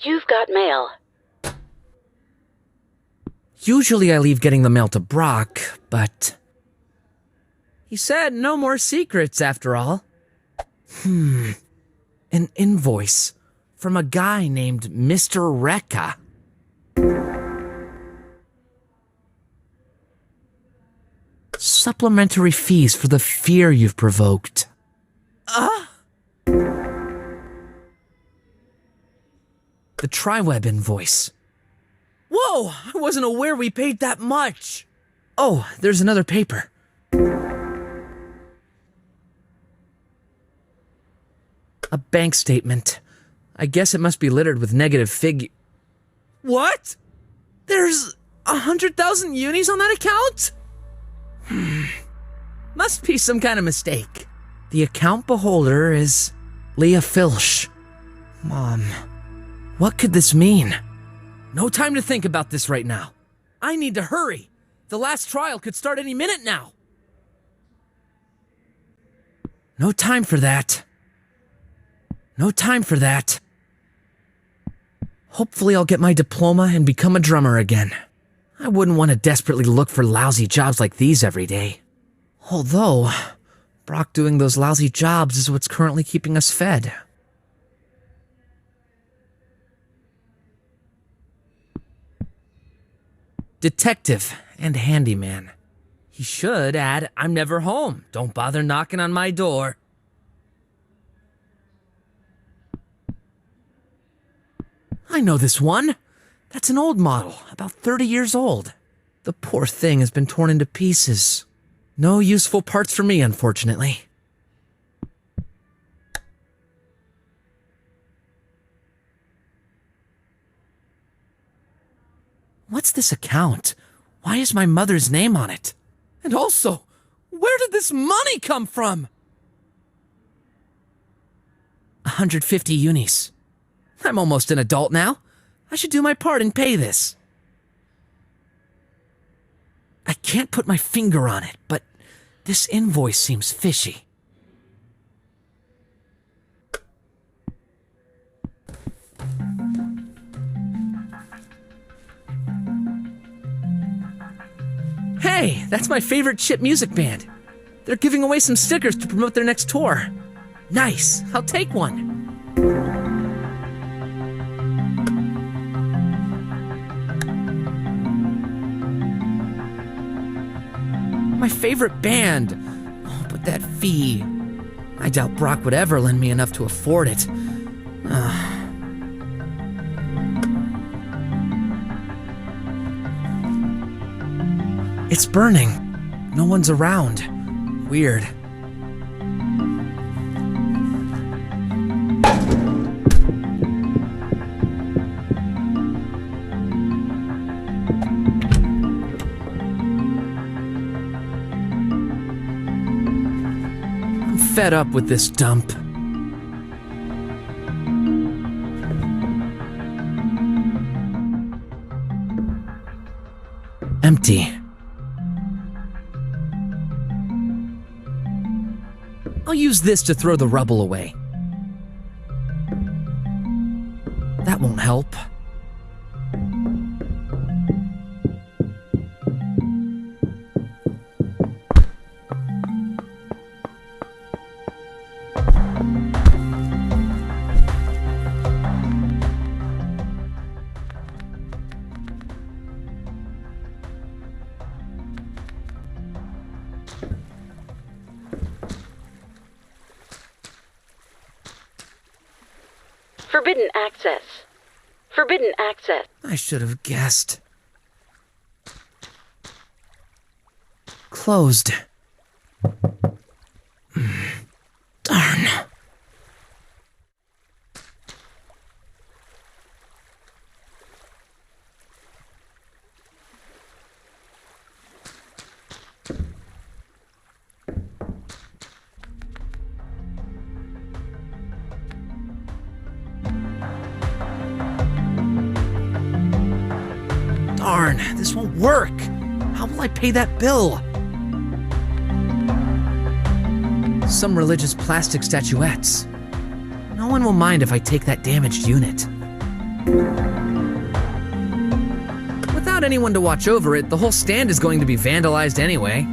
You've got mail. Usually I leave getting the mail to Brok, but he said no more secrets after all. An invoice from a guy named Mr. Rekka. Supplementary fees for the fear you've provoked. The TriWeb invoice. Whoa! I wasn't aware we paid that much! Oh, there's another paper. A bank statement. I guess it must be littered with negative What? There's 100,000 unis on that account? Must be some kind of mistake. The account beholder is Leah Filch. Mom, what could this mean? No time to think about this right now. I need to hurry. The last trial could start any minute now. No time for that. No time for that. Hopefully I'll get my diploma and become a drummer again. I wouldn't want to desperately look for lousy jobs like these every day. Although, Brok doing those lousy jobs is what's currently keeping us fed. Detective and handyman. He should add, I'm never home. Don't bother knocking on my door. I know this one. That's an old model, about 30 years old. The poor thing has been torn into pieces. No useful parts for me, unfortunately. What's this account? Why is my mother's name on it? And also, where did this money come from? 150 unis. I'm almost an adult now. I should do my part and pay this. I can't put my finger on it, but this invoice seems fishy. Hey, that's my favorite chip music band. They're giving away some stickers to promote their next tour. Nice, I'll take one. My favorite band. Oh, but that fee. I doubt Brok would ever lend me enough to afford it. It's burning. No one's around. Weird. I'm fed up with this dump. Empty. I'll use this to throw the rubble away. That won't help. Forbidden access. Forbidden access. I should have guessed. Closed. Darn. Darn, this won't work. How will I pay that bill? Some religious plastic statuettes. No one will mind if I take that damaged unit. Without anyone to watch over it, the whole stand is going to be vandalized anyway.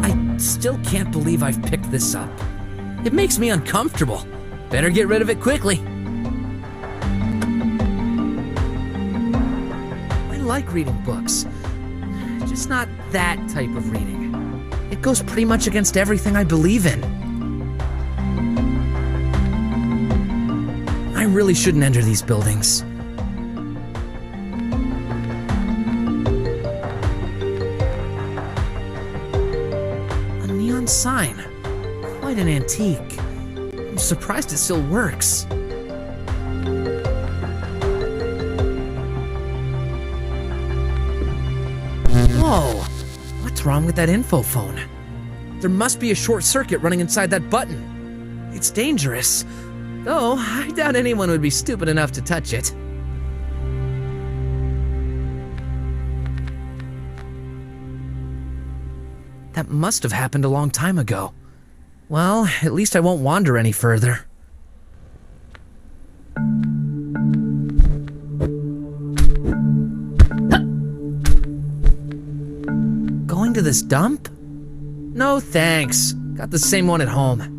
I still can't believe I've picked this up. It makes me uncomfortable. Better get rid of it quickly. I like reading books, just not that type of reading. It goes pretty much against everything I believe in. I really shouldn't enter these buildings. A neon sign. Quite an antique. I'm surprised it still works. Whoa! What's wrong with that info phone? There must be a short circuit running inside that button. It's dangerous. Though, I doubt anyone would be stupid enough to touch it. That must have happened a long time ago. Well, at least I won't wander any further. Going to this dump? No thanks. Got the same one at home.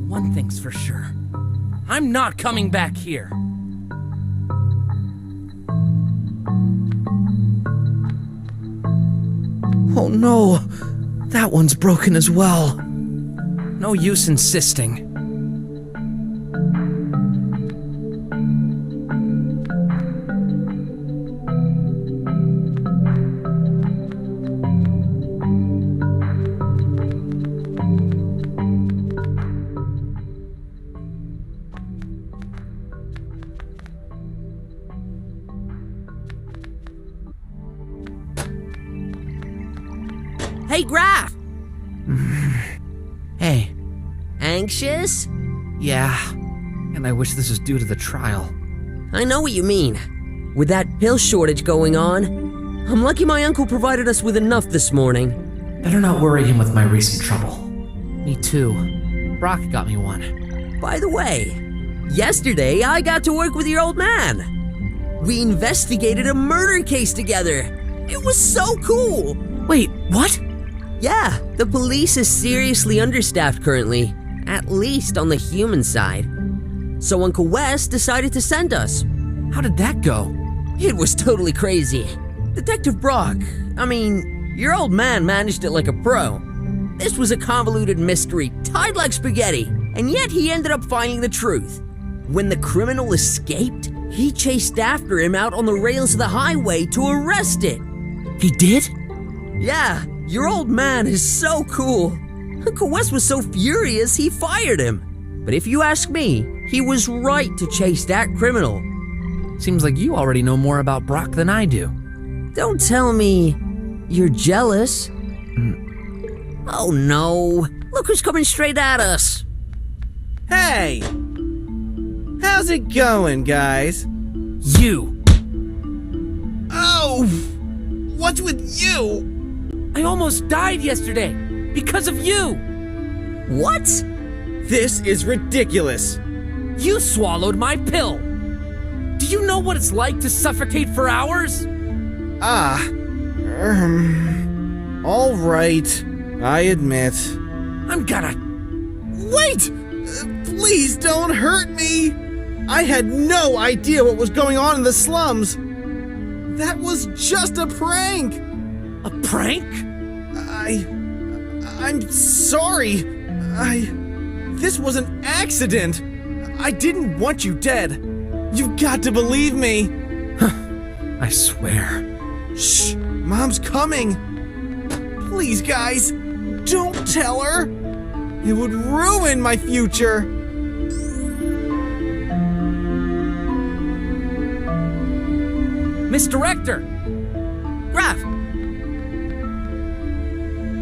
One thing's for sure. I'm not coming back here. Oh no, that one's broken as well. No use insisting. Hey, Graf! Hey, Anxious? yeah, and I wish this was due to the trial. I know what you mean. With that pill shortage going on, I'm lucky my uncle provided us with enough this morning. Better not worry him with my recent trouble. Me too. Brok got me one. By the way, yesterday I got to work with your old man. We investigated a murder case together. It was so cool! Wait, what? Yeah, the police is seriously understaffed currently, at least on the human side. So Uncle Wes decided to send us. How did that go? It was totally crazy. Detective Brok, your old man managed it like a pro. This was a convoluted mystery, tied like spaghetti, and yet he ended up finding the truth. When the criminal escaped, he chased after him out on the rails of the highway to arrest it. He did? Yeah, your old man is so cool. Uncle Wes was so furious he fired him. But if you ask me, he was right to chase that criminal. Seems like you already know more about Brok than I do. Don't tell me you're jealous. Oh no, look who's coming straight at us. Hey! How's it going, guys? You! Oh! What's with you? I almost died yesterday because of you! What? This is ridiculous. You swallowed my pill! Do you know what it's like to suffocate for hours? All right. I admit. I'm gonna... Wait! Please don't hurt me! I had no idea what was going on in the slums. That was just a prank! A prank? I'm sorry. This was an accident. I didn't want you dead. You've got to believe me. I swear. Shh, Mom's coming. Please, guys, don't tell her. It would ruin my future. Miss Director! Graf,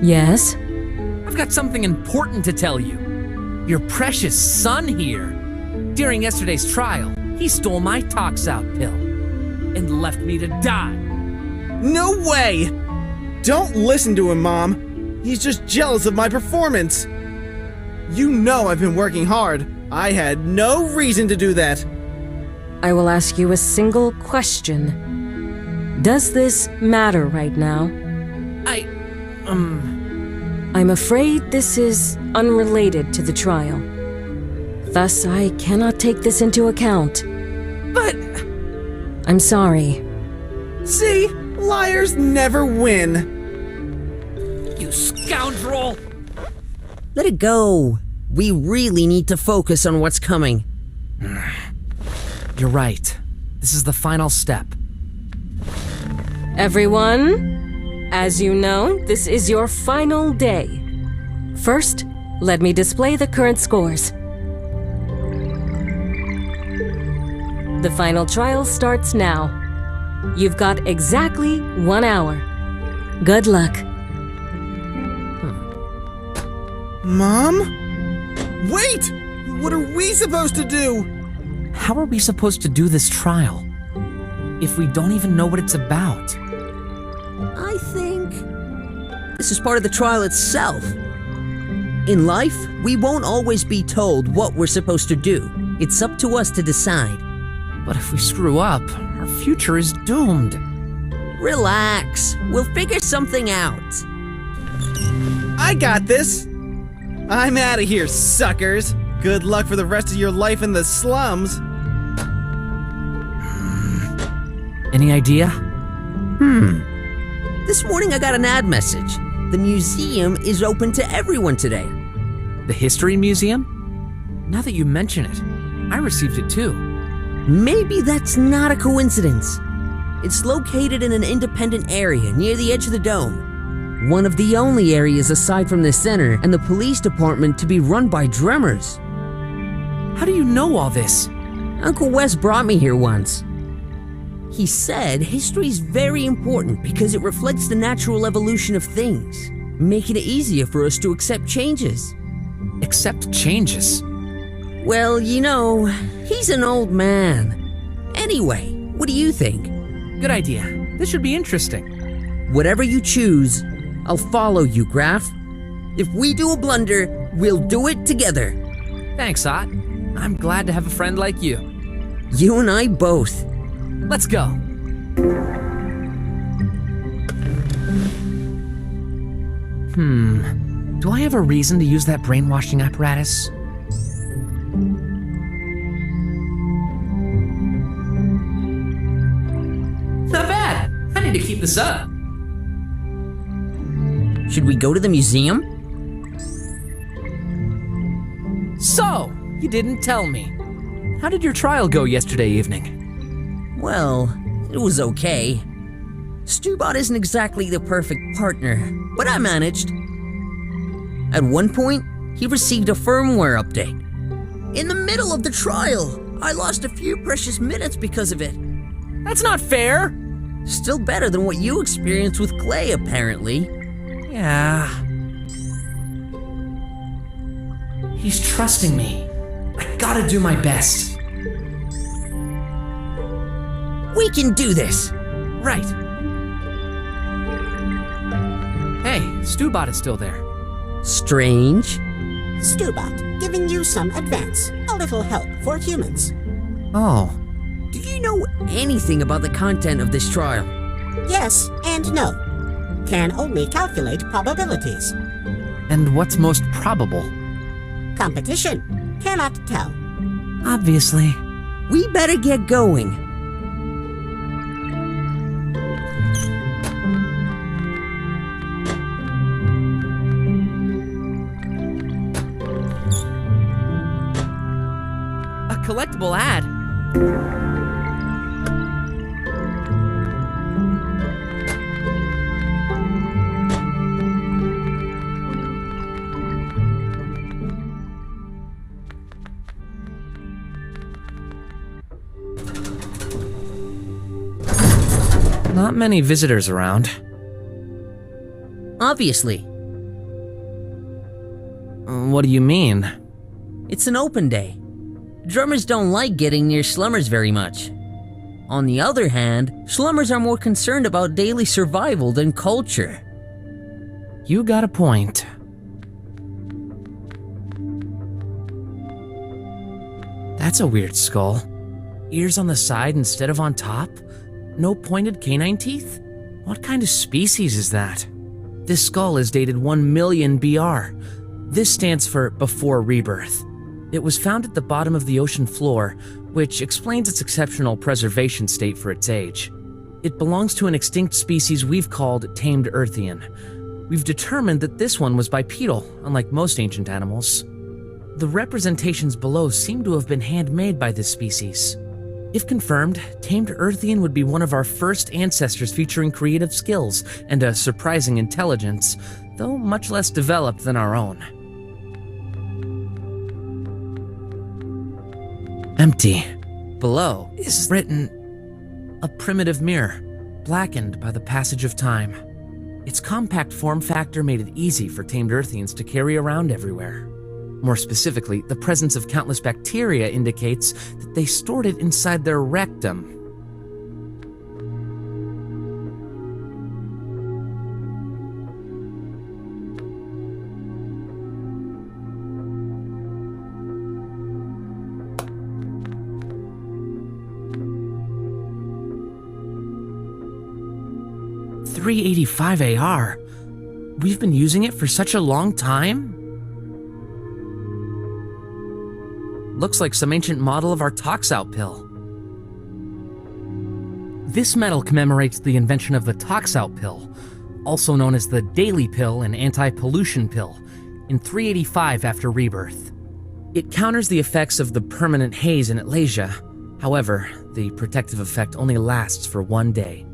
Yes? I've got something important to tell you. Your precious son here. During yesterday's trial, he stole my Tox Out pill and left me to die. No way! Don't listen to him, Mom. He's just jealous of my performance. You know I've been working hard. I had no reason to do that. I will ask you a single question. Does this matter right now? I'm afraid this is unrelated to the trial. Thus, I cannot take this into account. But... I'm sorry. See? Liars never win. You scoundrel! let it go. We really need to focus on what's coming. You're right. This is the final step. Everyone, as you know, this is your final day. First, let me display the current scores. The final trial starts now. You've got exactly 1 hour. Good luck. Mom? Wait! What are we supposed to do? How are we supposed to do this trial if we don't even know what it's about? I think this is part of the trial itself. In life, we won't always be told what we're supposed to do. It's up to us to decide. But if we screw up, our future is doomed. Relax. We'll figure something out. I got this! I'm out of here, suckers! Good luck for the rest of your life in the slums! Any idea? This morning I got an ad message. The museum is open to everyone today. The History Museum? Now that you mention it, I received it too. Maybe that's not a coincidence. It's located in an independent area near the edge of the dome. One of the only areas aside from the center and the police department to be run by drummers. How do you know all this? Uncle Wes brought me here once. He said history's very important because it reflects the natural evolution of things, making it easier for us to accept changes. Accept changes. Well, you know, he's an old man. Anyway, what do you think? Good idea. This should be interesting. Whatever you choose, I'll follow you, Graf. If we do a blunder, we'll do it together. Thanks, Ott. I'm glad to have a friend like you. You and I both. Let's go. Do I have a reason to use that brainwashing apparatus? Not bad. I need to keep this up. Should we go to the museum? So, you didn't tell me. How did your trial go yesterday evening? Well, it was okay. Stubot isn't exactly the perfect partner, but I managed. At one point, he received a firmware update. In the middle of the trial, I lost a few precious minutes because of it. That's not fair! Still better than what you experienced with Clay, apparently. Yeah. He's trusting me. I gotta do my best. We can do this! Right. Hey, Stubot is still there. Strange. Stubot, giving you some advance. A little help for humans. Oh. Do you know anything about the content of this trial? Yes and no. Can only calculate probabilities. And what's most probable? Competition. Cannot tell. Obviously. We better get going. A collectible ad? Not many visitors around. Obviously. What do you mean? It's an open day. Drummers don't like getting near slummers very much. On the other hand, slummers are more concerned about daily survival than culture. You got a point. That's a weird skull. Ears on the side instead of on top? No pointed canine teeth? What kind of species is that? This skull is dated 1 million BR. This stands for before rebirth. It was found at the bottom of the ocean floor, which explains its exceptional preservation state for its age. It belongs to an extinct species we've called tamed Earthian. We've determined that this one was bipedal, unlike most ancient animals. The representations below seem to have been handmade by this species. If confirmed, tamed Earthian would be one of our first ancestors featuring creative skills and a surprising intelligence, though much less developed than our own. Empty. Below is written, a primitive mirror, blackened by the passage of time. Its compact form factor made it easy for tamed Earthians to carry around everywhere. More specifically, the presence of countless bacteria indicates that they stored it inside their rectum. .385 AR. We've been using it for such a long time? Looks like some ancient model of our tox-out pill. This medal commemorates the invention of the tox-out pill, also known as the daily pill and anti-pollution pill, in 385 after rebirth. It counters the effects of the permanent haze in Atlasia. However, the protective effect only lasts for 1 day.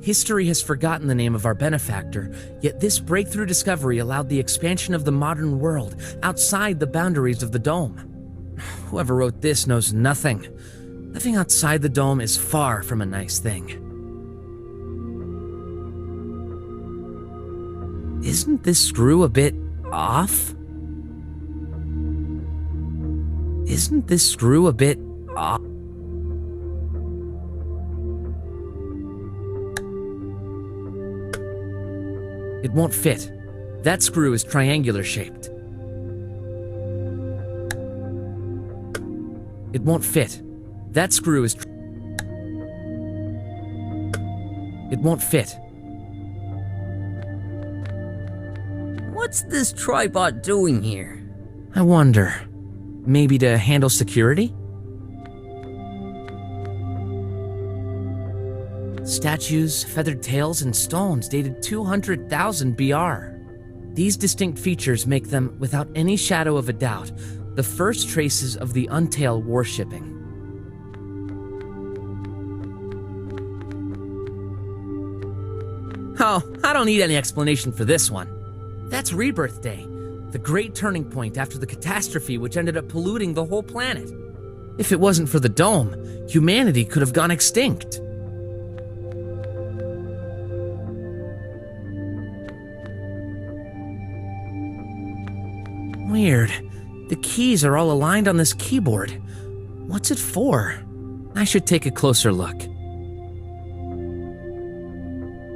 History has forgotten the name of our benefactor, yet this breakthrough discovery allowed the expansion of the modern world outside the boundaries of the dome. Whoever wrote this knows nothing. Living outside the dome is far from a nice thing. Isn't this screw a bit off? Isn't this screw a bit off? It won't fit. That screw is triangular shaped. It won't fit. That screw is... It won't fit. What's this tripod doing here? I wonder. Maybe to handle security? Statues, feathered tails, and stones dated 200,000 BR. These distinct features make them, without any shadow of a doubt, the first traces of the Untail worshipping. Oh, I don't need any explanation for this one. That's Rebirth Day, the great turning point after the catastrophe which ended up polluting the whole planet. If it wasn't for the dome, humanity could have gone extinct. Weird. The keys are all aligned on this keyboard. What's it for? I should take a closer look.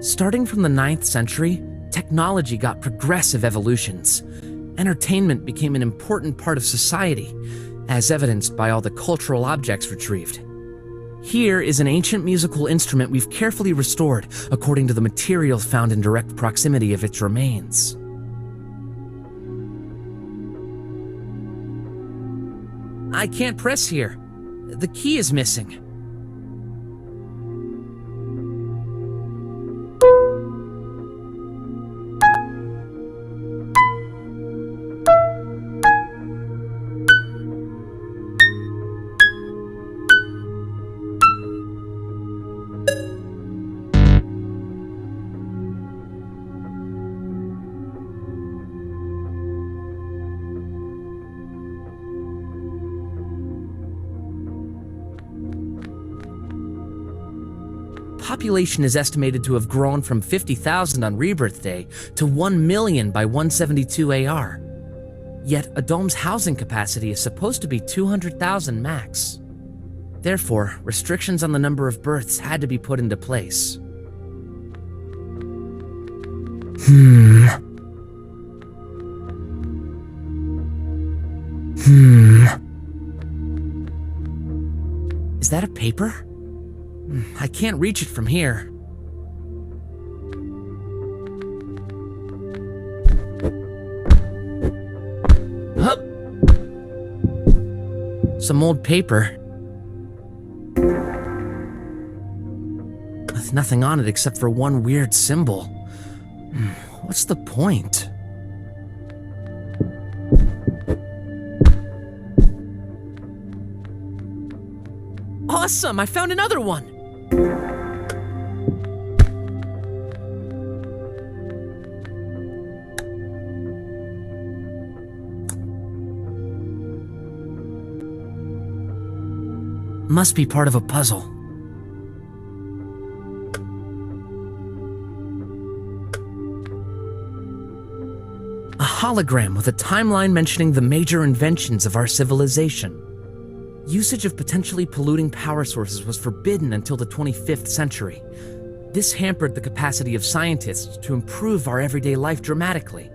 Starting from the 9th century, technology got progressive evolutions. Entertainment became an important part of society, as evidenced by all the cultural objects retrieved. Here is an ancient musical instrument we've carefully restored according to the materials found in direct proximity of its remains. I can't press here. The key is missing. population is estimated to have grown from 50,000 on Rebirth Day to 1 million by 172 AR. Yet, a dome's housing capacity is supposed to be 200,000 max. Therefore, restrictions on the number of births had to be put into place. Is that a paper? I can't reach it from here. Hup. Some old paper. With nothing on it except for one weird symbol. What's the point? Awesome! I found another one! Must be part of a puzzle. A hologram with a timeline mentioning the major inventions of our civilization. Usage of potentially polluting power sources was forbidden until the 25th century. This hampered the capacity of scientists to improve our everyday life dramatically.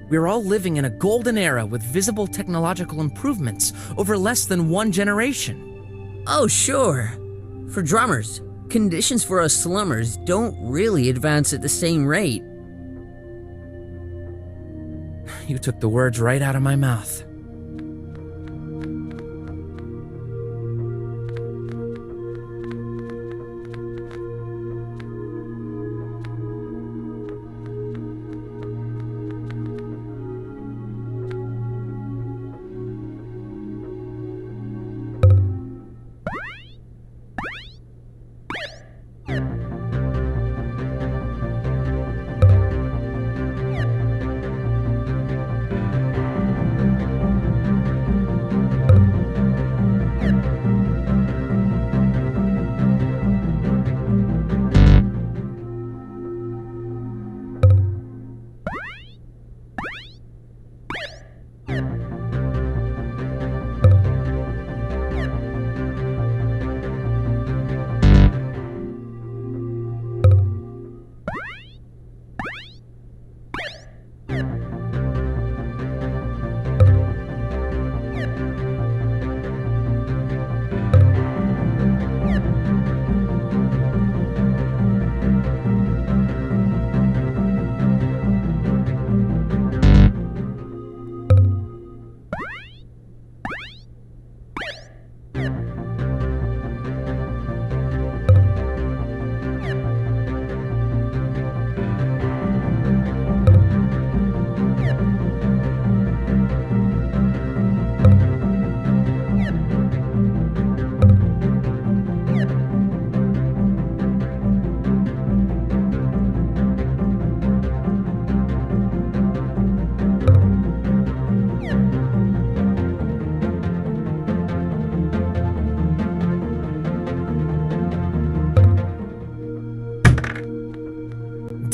We're all living in a golden era with visible technological improvements over less than one generation. Oh, sure. For drummers, conditions for us slummers don't really advance at the same rate. You took the words right out of my mouth.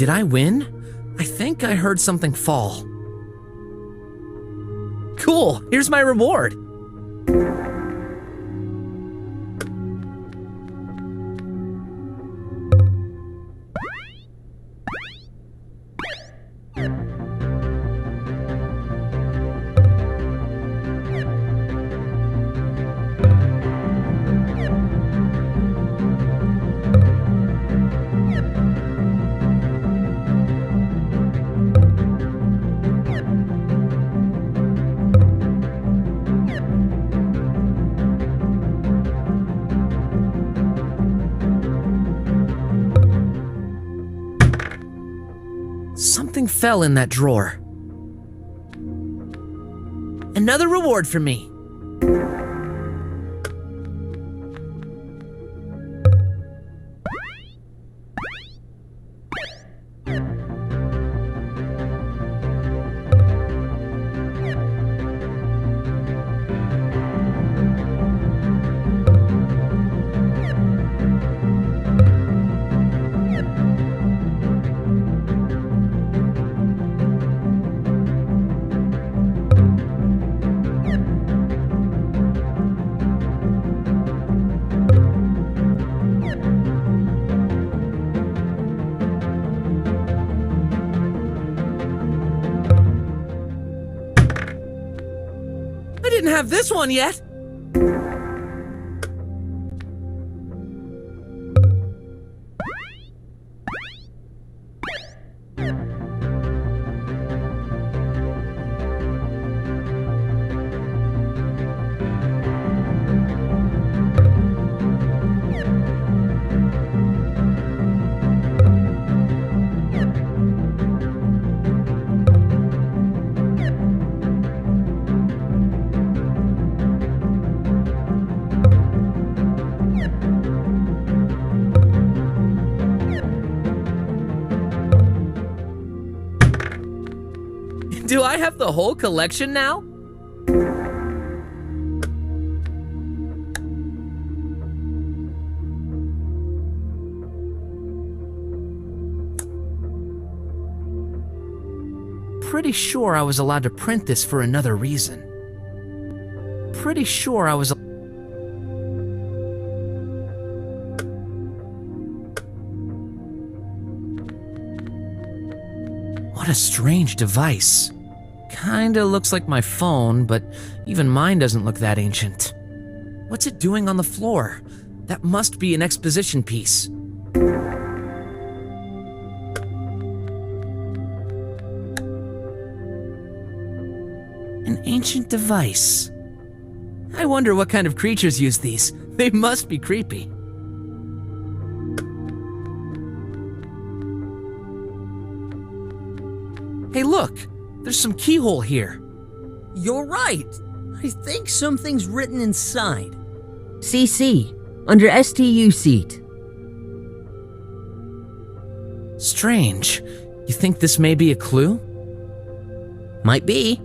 Did I win? I think I heard something fall. Cool, here's my reward. Something fell in that drawer. Another reward for me. didn't have this one yet. Do I have the whole collection now? Pretty sure I was allowed to print this for another reason. Pretty sure I was. What a strange device. Kinda looks like my phone, but even mine doesn't look that ancient. What's it doing on the floor? That must be an exposition piece. An ancient device. I wonder what kind of creatures use these. They must be creepy. Hey, look! There's some keyhole here. You're right. I think something's written inside. CC, under STU seat. Strange. You think this may be a clue? Might be.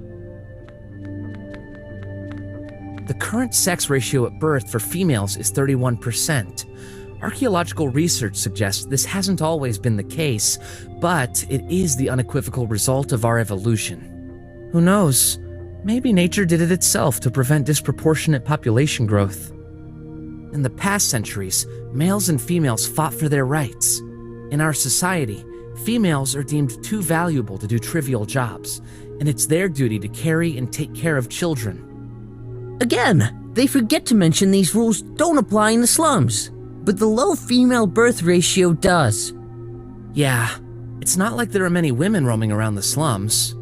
The current sex ratio at birth for females is 31%. Archaeological research suggests this hasn't always been the case, but it is the unequivocal result of our evolution. Who knows? Maybe nature did it itself to prevent disproportionate population growth. In the past centuries, males and females fought for their rights. In our society, females are deemed too valuable to do trivial jobs, and it's their duty to carry and take care of children. Again, they forget to mention these rules don't apply in the slums. But the low female birth ratio does. Yeah, it's not like there are many women roaming around the slums.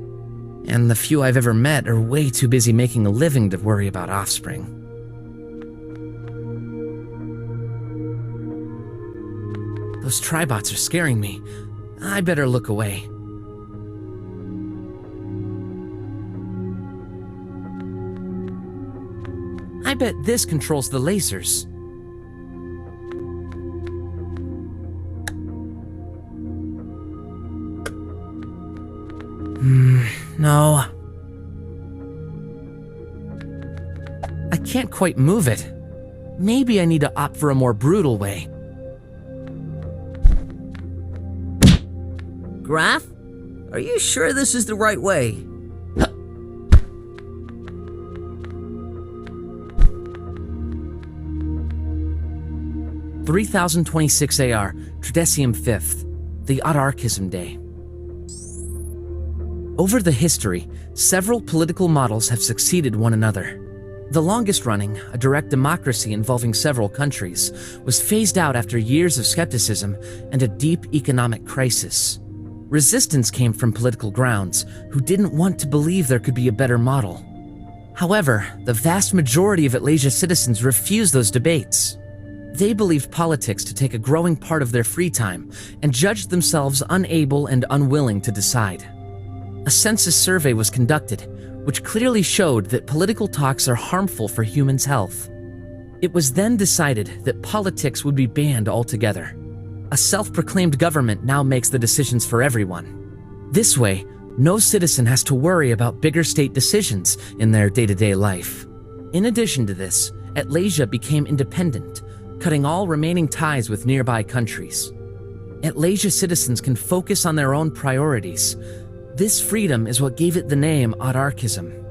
And the few I've ever met are way too busy making a living to worry about offspring. Those tribots are scaring me. I better look away. I bet this controls the lasers. No. I can't quite move it. Maybe I need to opt for a more brutal way. Graph? Are you sure this is the right way? 3026 AR, Tridecium 5th, the Autarchism Day. Over the history, several political models have succeeded one another. The longest running, a direct democracy involving several countries, was phased out after years of skepticism and a deep economic crisis. Resistance came from political grounds, who didn't want to believe there could be a better model. However, the vast majority of Atlasia citizens refused those debates. They believed politics to take a growing part of their free time and judged themselves unable and unwilling to decide. A census survey was conducted, which clearly showed that political talks are harmful for humans' health. It was then decided that politics would be banned altogether. A self-proclaimed government now makes the decisions for everyone. This way, no citizen has to worry about bigger state decisions in their day-to-day life. In addition to this, Atlasia became independent, cutting all remaining ties with nearby countries. Atlasia citizens can focus on their own priorities. This freedom is what gave it the name autarchism.